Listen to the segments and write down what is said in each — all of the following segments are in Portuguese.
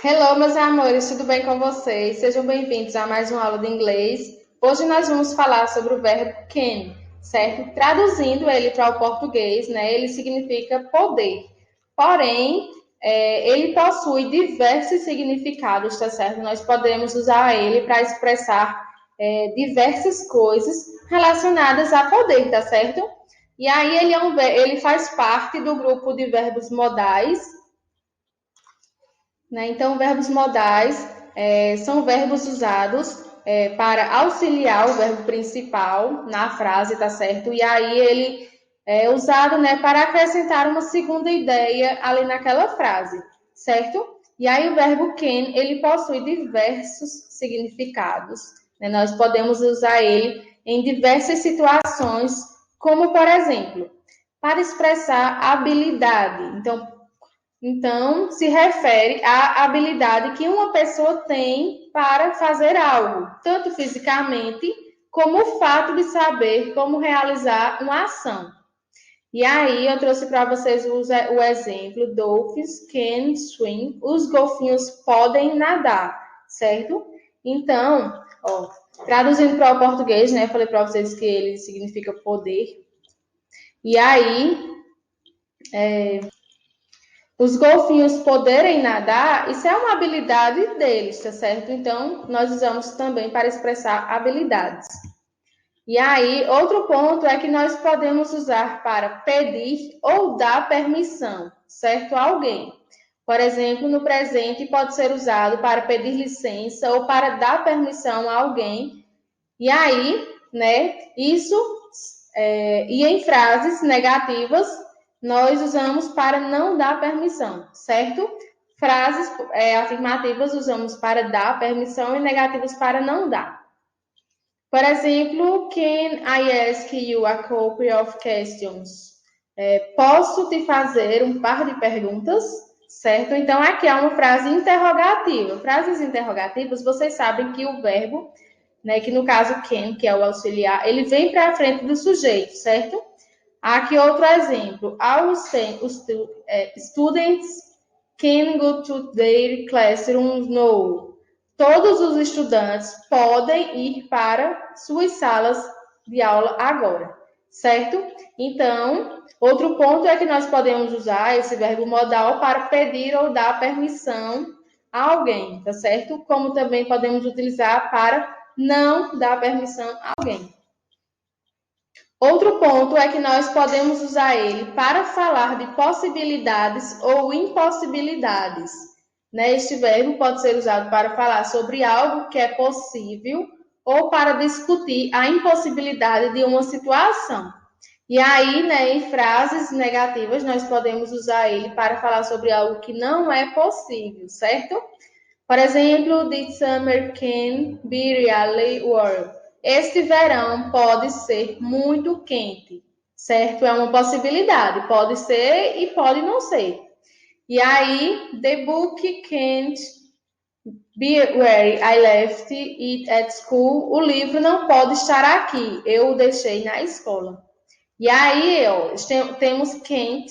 Hello, meus amores, tudo bem com vocês? Sejam bem-vindos a mais uma aula de inglês. Hoje nós vamos falar sobre o verbo can, certo? Traduzindo ele para o português, né? Ele significa poder. Porém, ele possui diversos significados, tá certo? Nós podemos usar ele para expressar diversas coisas relacionadas a poder, tá certo? E aí ele faz parte do grupo de verbos modais, né? Então, verbos modais são verbos usados para auxiliar o verbo principal na frase, tá certo? E aí ele é usado, né, para acrescentar uma segunda ideia ali naquela frase, certo? E aí o verbo can, ele possui diversos significados, né? Nós podemos usar ele em diversas situações, como, por exemplo, para expressar habilidade. Então, se refere à habilidade que uma pessoa tem para fazer algo, tanto fisicamente como o fato de saber como realizar uma ação. E aí, eu trouxe para vocês o exemplo: Dolphins can swim. Os golfinhos podem nadar, certo? Então, ó, traduzindo para o português, né? Falei para vocês que ele significa poder. E aí, os golfinhos poderem nadar, isso é uma habilidade deles, tá certo? Então, nós usamos também para expressar habilidades. E aí, outro ponto é que nós podemos usar para pedir ou dar permissão, certo? A alguém. Por exemplo, no presente pode ser usado para pedir licença ou para dar permissão a alguém. E aí, né, e em frases negativas, nós usamos para não dar permissão, certo? Frases afirmativas usamos para dar permissão e negativas para não dar. Por exemplo, can I ask you a couple of questions? Posso te fazer um par de perguntas? Certo? Então, aqui é uma frase interrogativa. Frases interrogativas, vocês sabem que o verbo, né, que no caso can, que é o auxiliar, ele vem para a frente do sujeito, certo? Aqui outro exemplo. All students can go to their classrooms now. Todos os estudantes podem ir para suas salas de aula agora, certo? Então, outro ponto é que nós podemos usar esse verbo modal para pedir ou dar permissão a alguém, tá certo? Como também podemos utilizar para não dar permissão a alguém. Outro ponto é que nós podemos usar ele para falar de possibilidades ou impossibilidades. Né? Este verbo pode ser usado para falar sobre algo que é possível ou para discutir a impossibilidade de uma situação. E aí, né, em frases negativas, nós podemos usar ele para falar sobre algo que não é possível, certo? Por exemplo, this summer can be really warm. Este verão pode ser muito quente, certo? É uma possibilidade, pode ser e pode não ser. E aí, the book can't be where I left it at school. O livro não pode estar aqui, eu o deixei na escola. E aí, ó, temos can't,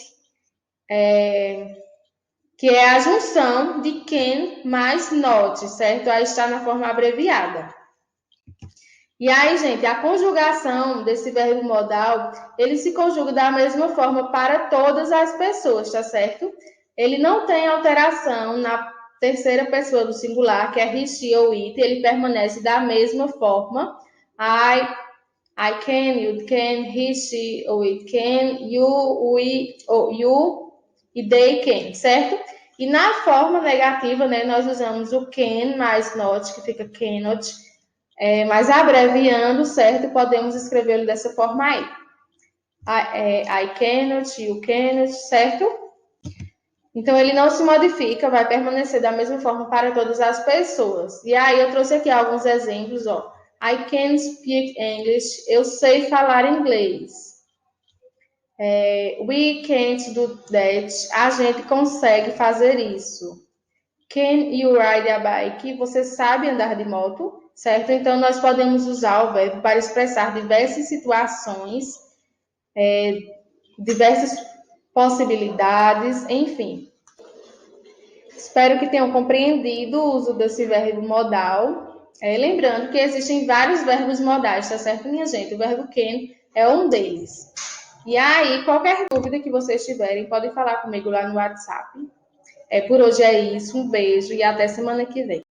que é a junção de can mais not, certo? Aí está na forma abreviada. E aí, gente, a conjugação desse verbo modal, ele se conjuga da mesma forma para todas as pessoas, tá certo? Ele não tem alteração na terceira pessoa do singular, que é he, she ou it, ele permanece da mesma forma. I can, you can, he, she ou it can, you, we ou you e they can, certo? E na forma negativa, né, nós usamos o can mais not, que fica cannot, mas abreviando, certo? Podemos escrevê-lo dessa forma aí. I cannot, you cannot, certo? Então, ele não se modifica, vai permanecer da mesma forma para todas as pessoas. E aí, eu trouxe aqui alguns exemplos, ó. I can speak English. Eu sei falar inglês. We can't do that. A gente consegue fazer isso. Can you ride a bike? Você sabe andar de moto? Certo? Então, nós podemos usar o verbo para expressar diversas situações, diversas possibilidades, enfim. Espero que tenham compreendido o uso desse verbo modal. Lembrando que existem vários verbos modais, tá certo, minha gente? O verbo can é um deles. E aí, qualquer dúvida que vocês tiverem, podem falar comigo lá no WhatsApp. Por hoje é isso, um beijo e até semana que vem.